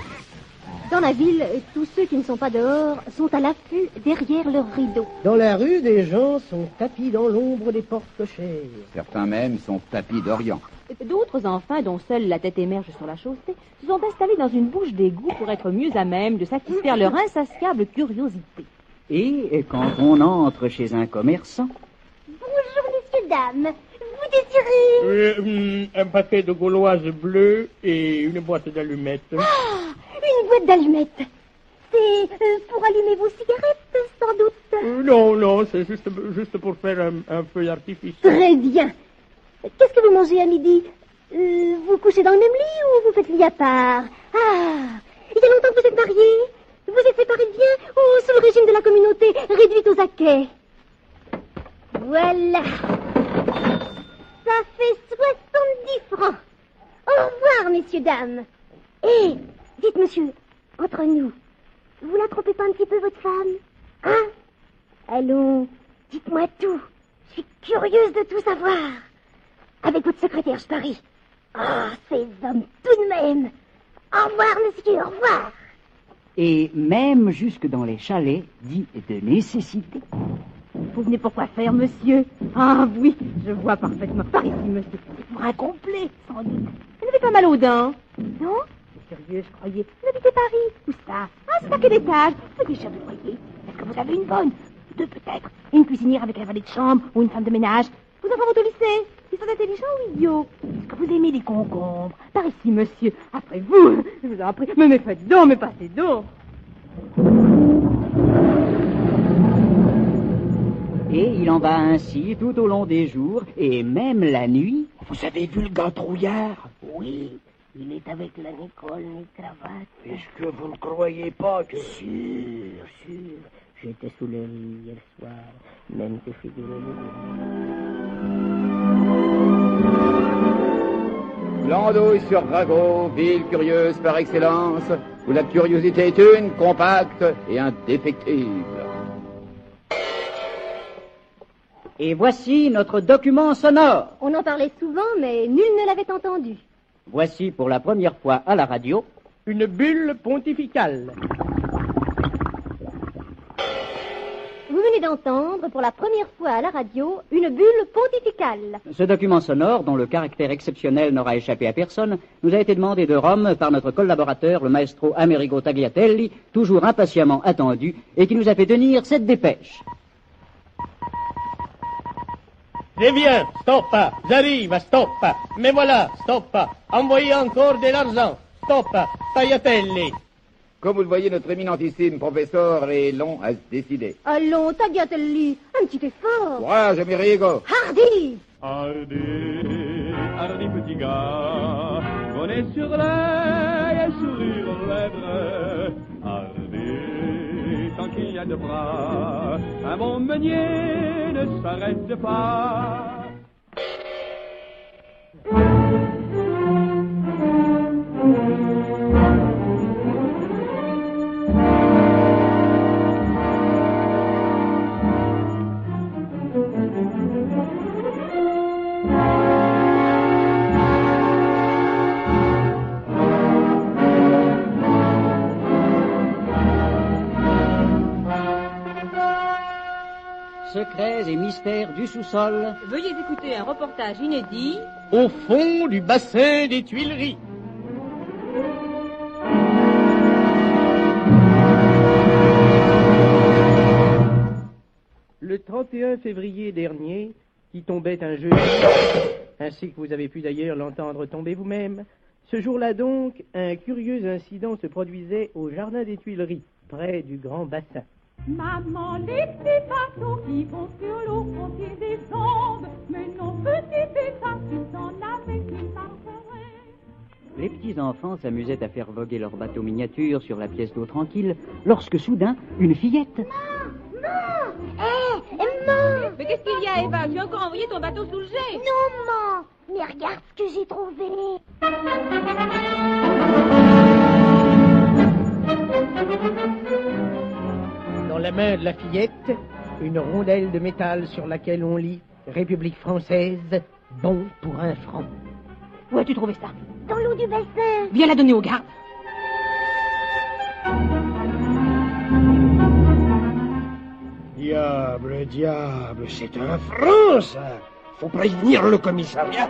Dans la ville, tous ceux qui ne sont pas dehors sont à l'affût derrière leurs rideaux. Dans la rue, des gens sont tapis dans l'ombre des portes cochères. Certains même sont tapis d'Orient. D'autres, enfin, dont seule la tête émerge sur la chaussée, se sont installés dans une bouche d'égout pour être mieux à même de satisfaire leur insatiable curiosité. Et quand on entre chez un commerçant... Bonjour, messieurs, dames. Vous désirez... Un paquet de gauloises bleues et une boîte d'allumettes. Ah, une boîte d'allumettes. C'est pour allumer vos cigarettes, sans doute. Non, c'est juste pour faire un feu d'artifice. Très bien. Qu'est-ce que vous mangez à midi? Vous couchez dans le même lit ou vous faites lit à part? Ah, il y a longtemps que vous êtes mariés? Vous êtes séparés de bien ou sous le régime de la communauté réduite aux acquets? Voilà. Ça fait 70 francs. Au revoir, messieurs, dames. Et, dites, monsieur, entre nous, vous la trompez pas un petit peu, votre femme? Hein? Allons, dites-moi tout. Je suis curieuse de tout savoir. Avec votre secrétaire, je parie. Ah, ces hommes, tout de même. Au revoir, monsieur, au revoir. Et même jusque dans les chalets dits de nécessité. Vous venez pour quoi faire, monsieur? Ah oui, je vois parfaitement. Par ici, monsieur. C'est pour un complet, sans doute. Vous n'avez pas mal aux dents? Non? C'est curieux, je croyais. Vous habitez Paris? Où ça? Ah, c'est à quel étage? Vous déjà vous voyez. Est-ce que vous avez une bonne? Deux peut-être. Une cuisinière avec un valet de chambre ou une femme de ménage? Vos enfants vont au lycée? Ils sont intelligents ou idiots? Est-ce que vous aimez les concombres? Par ici, monsieur. Après vous, je vous en prie. Mais faites donc, mais passez donc. Et il en va ainsi tout au long des jours, et même la nuit. Vous avez vu le gars trouillard? Oui, il est avec la Nicole, les cravates. Est-ce que vous ne croyez pas que... Sûr. J'étais sous le lit hier soir, même que Glandouille-sur-Rago, ville curieuse par excellence, où la curiosité est une, compacte et indéfectible. Et voici notre document sonore. On en parlait souvent, mais nul ne l'avait entendu. Voici pour la première fois à la radio une bulle pontificale. Vous venez d'entendre pour la première fois à la radio une bulle pontificale. Ce document sonore, dont le caractère exceptionnel n'aura échappé à personne, nous a été demandé de Rome par notre collaborateur, le maestro Amerigo Tagliatelli, toujours impatiemment attendu, et qui nous a fait tenir cette dépêche. Je viens, stop, j'arrive, stop, mais voilà, stop, envoyez encore de l'argent, stop, Tagliatelli. Comme vous le voyez, notre éminentissime professeur est long à se décider. Allons, tagliatelli, un petit effort. Courage, amigo. Hardy. Hardy petit gars, bonnet sur l'œil et sourire aux lèvres. Hardy, tant qu'il y a de bras, un bon meunier ne s'arrête pas. Secrets et mystères du sous-sol. Veuillez écouter un reportage inédit. Au fond du bassin des Tuileries. Le 31 février dernier, qui tombait un jeudi, ainsi que vous avez pu d'ailleurs l'entendre tomber vous-même, ce jour-là donc, un curieux incident se produisait au jardin des Tuileries, près du grand bassin. Maman, les petits bateaux qui vont sur l'eau ont-ils des jambes? Mais non, petit pétard, ils en avaient qui marcheraient. Les petits-enfants s'amusaient à faire voguer leur bateau miniature sur la pièce d'eau tranquille, lorsque soudain, une fillette... Maman! Maman! Mais qu'est-ce qu'il y a, Eva? Tu as encore envoyé ton bateau sous le jet? Non, maman! Mais regarde ce que j'ai trouvé! Dans la main de la fillette, une rondelle de métal sur laquelle on lit « République française, bon pour 1 franc ». Où as-tu trouvé ça? Dans l'eau du bassin. Viens la donner au garde. Diable, diable, c'est un franc, ça. Faut prévenir le commissariat.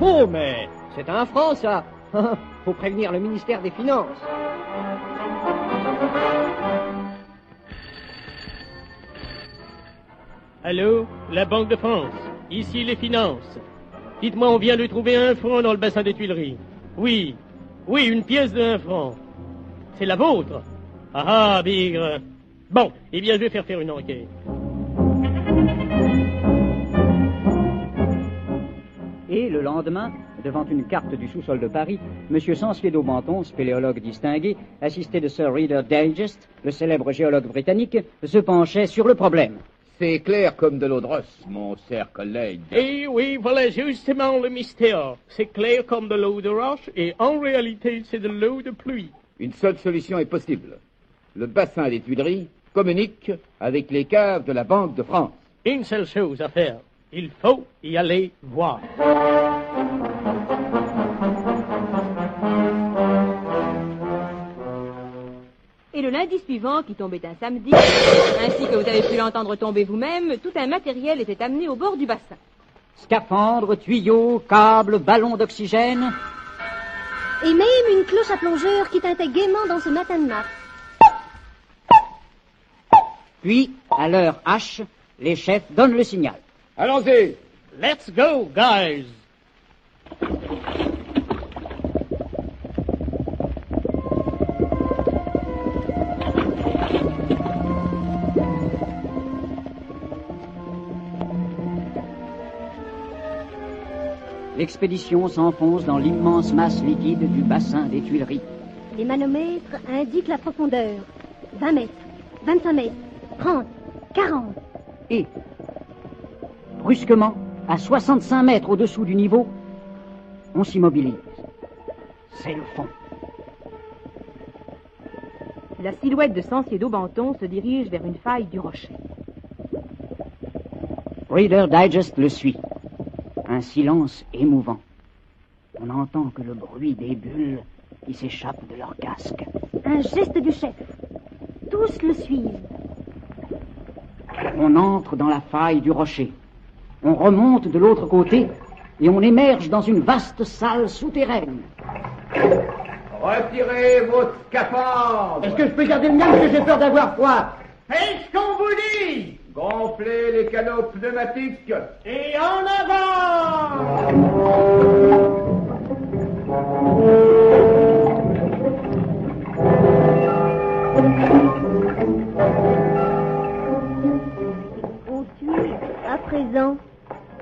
Oh, mais c'est un franc, ça. Faut prévenir le ministère des Finances. Allô, la Banque de France. Ici les finances. Dites-moi, on vient de trouver 1 franc dans le bassin des Tuileries. Oui, une pièce de 1 franc. C'est la vôtre? Ah, bigre. Bon, eh bien, je vais faire une enquête. Et le lendemain, devant une carte du sous-sol de Paris, M. Sancier d'Aubenton, spéléologue distingué, assisté de Sir Reader Digest, le célèbre géologue britannique, se penchait sur le problème. C'est clair comme de l'eau de roche, mon cher collègue. Eh oui, voilà justement le mystère. C'est clair comme de l'eau de roche et en réalité, c'est de l'eau de pluie. Une seule solution est possible. Le bassin des Tuileries communique avec les caves de la Banque de France. Une seule chose à faire. Il faut y aller voir. Et le lundi suivant, qui tombait un samedi, ainsi que vous avez pu l'entendre tomber vous-même, tout un matériel était amené au bord du bassin. Scaphandres, tuyaux, câbles, ballons d'oxygène. Et même une cloche à plongeur qui tintait gaiement dans ce matin de mars. Puis, à l'heure H, les chefs donnent le signal. Allons-y! Let's go, guys! L'expédition s'enfonce dans l'immense masse liquide du bassin des Tuileries. Les manomètres indiquent la profondeur. 20 mètres, 25 mètres, 30, 40. Et, brusquement, à 65 mètres au-dessous du niveau, on s'immobilise. C'est le fond. La silhouette de Sancier d'Aubenton se dirige vers une faille du rocher. Reader Digest le suit. Un silence émouvant. On n'entend que le bruit des bulles qui s'échappent de leur casque. Un geste du chef. Tous le suivent. On entre dans la faille du rocher. On remonte de l'autre côté et on émerge dans une vaste salle souterraine. Retirez vos scaphandres! Est-ce que je peux garder le mien parce que j'ai peur d'avoir froid? Faites ce qu'on vous dit! Gonflez les canots pneumatiques! Et en avant! On suit à présent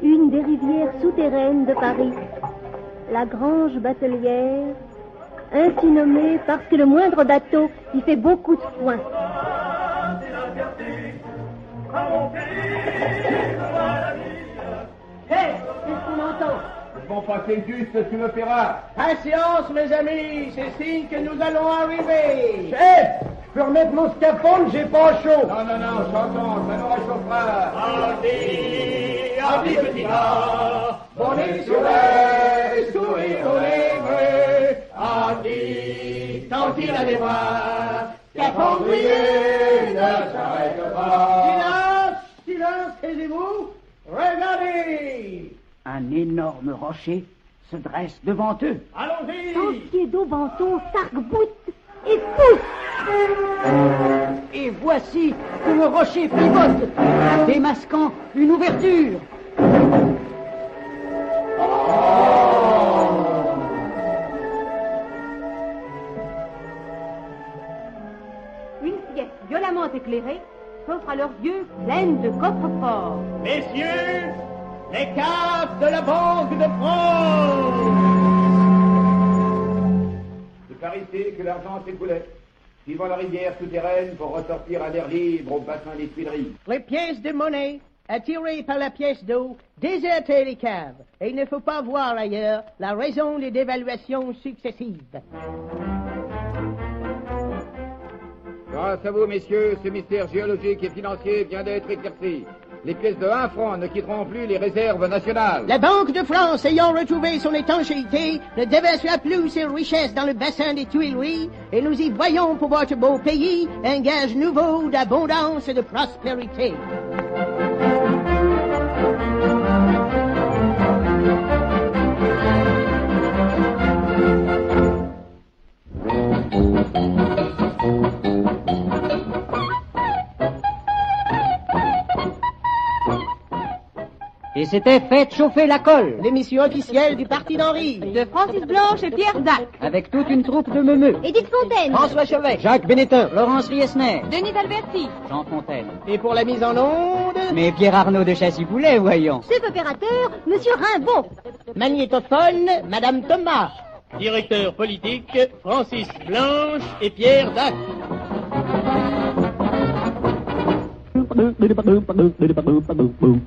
une des rivières souterraines de Paris, la Grange Batelière, ainsi nommée parce que le moindre bateau y fait beaucoup de foin. Qu'est-ce qu'on entend? Bon, passer juste, tu me feras. Patience, mes amis, c'est signe que nous allons arriver. Chef, je peux remettre mon scaphandre, j'ai pas chaud. Non, chantons, ça nous réchauffera. Hardi, petit gars, Bonnet sur l'air, sourire aux lèvres. Hardi, tant qu'il a des bras, Scaphandrier ne s'arrête pas. Silence, taisez-vous. Regardez. Un énorme rocher se dresse devant eux. Allons-y. Sentier d'Aubenton s'arc-boute et pousse. Et voici que le rocher pivote, démasquant une ouverture. Une pièce violemment éclairée s'offre à leurs yeux pleine de coffres-forts. Messieurs, les caves de la Banque de France. C'est par ici que l'argent s'écoulait, suivant la rivière souterraine pour ressortir à l'air libre au bassin des Tuileries. Les pièces de monnaie, attirées par la pièce d'eau, désertaient les caves. Et il ne faut pas voir ailleurs la raison des dévaluations successives. Grâce à vous, messieurs, ce mystère géologique et financier vient d'être éclairci. Les pièces de 1 franc ne quitteront plus les réserves nationales. La Banque de France, ayant retrouvé son étanchéité, ne déversera plus ses richesses dans le bassin des Tuileries, et nous y voyons pour votre beau pays un gage nouveau d'abondance et de prospérité. Et c'était Faites chauffer la colle, l'émission officielle du Parti d'Henri, de Francis Blanche et Pierre Dac, avec toute une troupe de meumeux. Édith Fontaine, François Chevet, Jacques Bénétin, Laurence Riesner, Denis Alberti, Jean Fontaine. Et pour la mise en onde, Mais Pierre Arnaud de Chassy-Poulet, voyons. chef opérateur, Monsieur Rimbaud. magnétophone, Madame Thomas. Directeur politique, Francis Blanche et Pierre Dac. Boom.